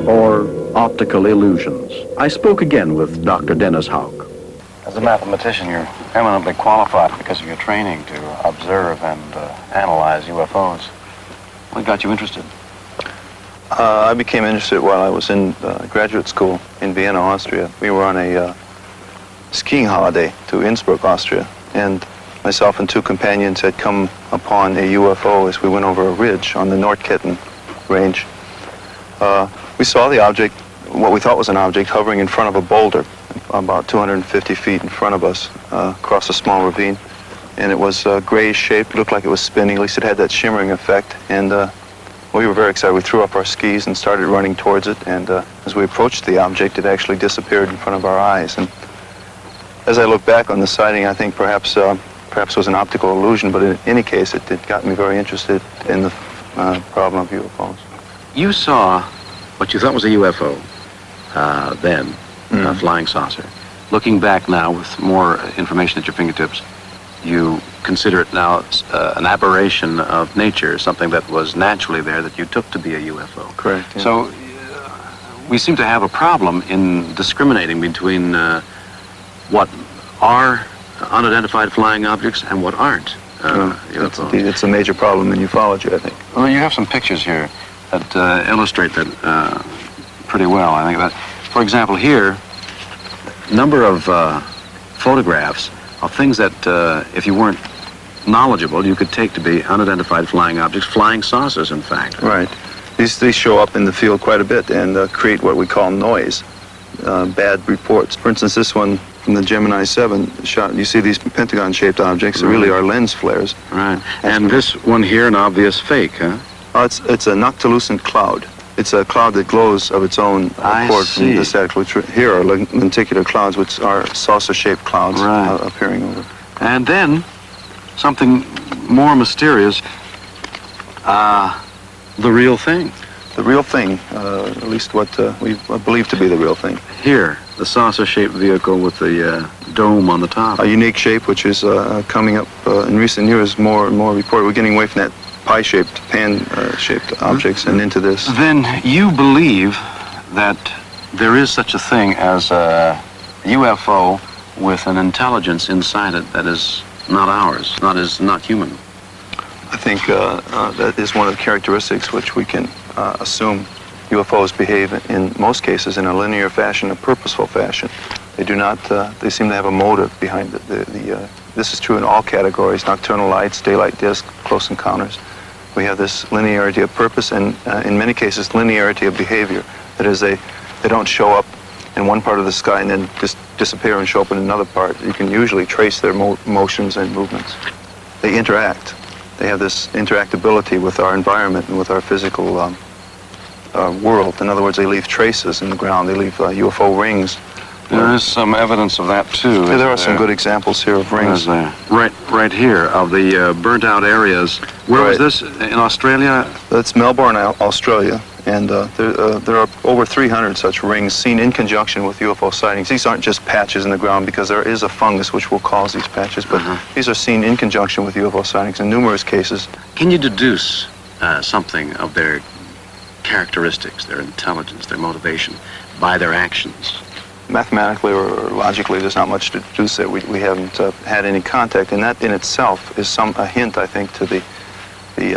or optical illusions? I spoke again with Dr. Dennis Hauck. As a mathematician, you're eminently qualified because of your training to observe and analyze UFOs. What got you interested? I became interested while I was in graduate school in Vienna, Austria. We were on a skiing holiday to Innsbruck, Austria, and myself and two companions had come upon a UFO as we went over a ridge on the Nordketten range. We saw the object, what we thought was an object, hovering in front of a boulder, about 250 feet in front of us, across a small ravine. And it was grayish shaped, looked like it was spinning, at least it had that shimmering effect. And we were very excited. We threw up our skis and started running towards it. And as we approached the object, it actually disappeared in front of our eyes. And as I look back on the sighting, I think perhaps it was an optical illusion, but in any case, it got me very interested in the problem of UFOs. You saw what you thought was a UFO then, a flying saucer. Looking back now with more information at your fingertips, you consider it now an aberration of nature, something that was naturally there that you took to be a UFO. Correct. Yeah. So we seem to have a problem in discriminating between what are unidentified flying objects and what aren't. It's a major problem in ufology, I think. Well, you have some pictures here that illustrate that pretty well. I think that, for example, here, number of photographs of things that, if you weren't knowledgeable, you could take to be unidentified flying objects, flying saucers, in fact. Right. These show up in the field quite a bit and create what we call noise, bad reports. For instance, this one from the Gemini 7 shot, you see these pentagon-shaped objects that really are lens flares. Right. And this one here, an obvious fake, huh? It's a noctilucent cloud. It's a cloud that glows of its own accord from the static. Here are lenticular clouds, which are saucer-shaped clouds appearing over. And then something more mysterious, the real thing. The real thing, at least what we believe to be the real thing. Here, the saucer-shaped vehicle with the dome on the top. A unique shape, which is coming up in recent years, more and more reported. We're getting away from that pie-shaped, pan-shaped objects and into this. Then you believe that there is such a thing as a UFO with an intelligence inside it that is not ours, not human. I think that is one of the characteristics which we can assume UFOs behave in most cases in a linear fashion, a purposeful fashion. They do not, they seem to have a motive behind it. This is true in all categories: nocturnal lights, daylight disk, close encounters. We have this linearity of purpose and in many cases linearity of behavior. That is, they don't show up in one part of the sky and then just disappear and show up in another part. You can usually trace their motions and movements. They interact. They have this interactability with our environment and with our physical world. In other words, they leave traces in the ground. They leave UFO rings. There is some evidence of that, too. Yeah, there are some good examples here of rings. Right here, of the burnt-out areas. Where was this? In Australia? That's Melbourne, Australia. And there are over 300 such rings seen in conjunction with UFO sightings. These aren't just patches in the ground, because there is a fungus which will cause these patches, but these are seen in conjunction with UFO sightings in numerous cases. Can you deduce something of their characteristics, their intelligence, their motivation, by their actions? Mathematically or logically, there's not much to deduce there. We haven't had any contact, and that in itself is a hint, I think, to the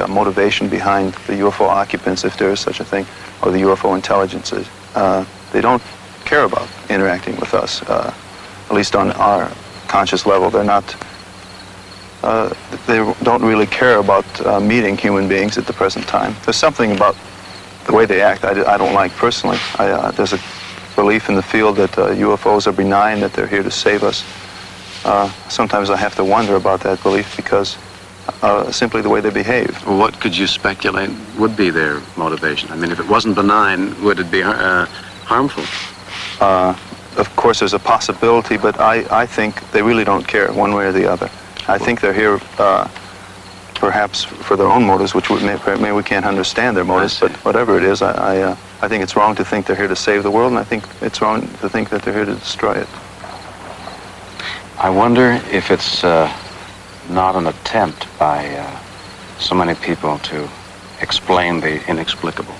motivation behind the UFO occupants, if there is such a thing, or the UFO intelligences. They don't care about interacting with us, at least on our conscious level. They don't really care about meeting human beings at the present time. There's something about the way they act I don't like personally. There's a belief in the field that UFOs are benign, that they're here to save us. Sometimes I have to wonder about that belief because simply the way they behave. What could you speculate would be their motivation? I mean, if it wasn't benign, would it be harmful? Of course, there's a possibility, but I think they really don't care one way or the other. I think they're here perhaps for their own motives, which maybe we can't understand their motives, but whatever it is, I think it's wrong to think they're here to save the world, and I think it's wrong to think that they're here to destroy it. I wonder if it's not an attempt by so many people to explain the inexplicable.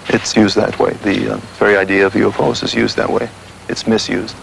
it's used that way. The very idea of UFOs is used that way. It's misused.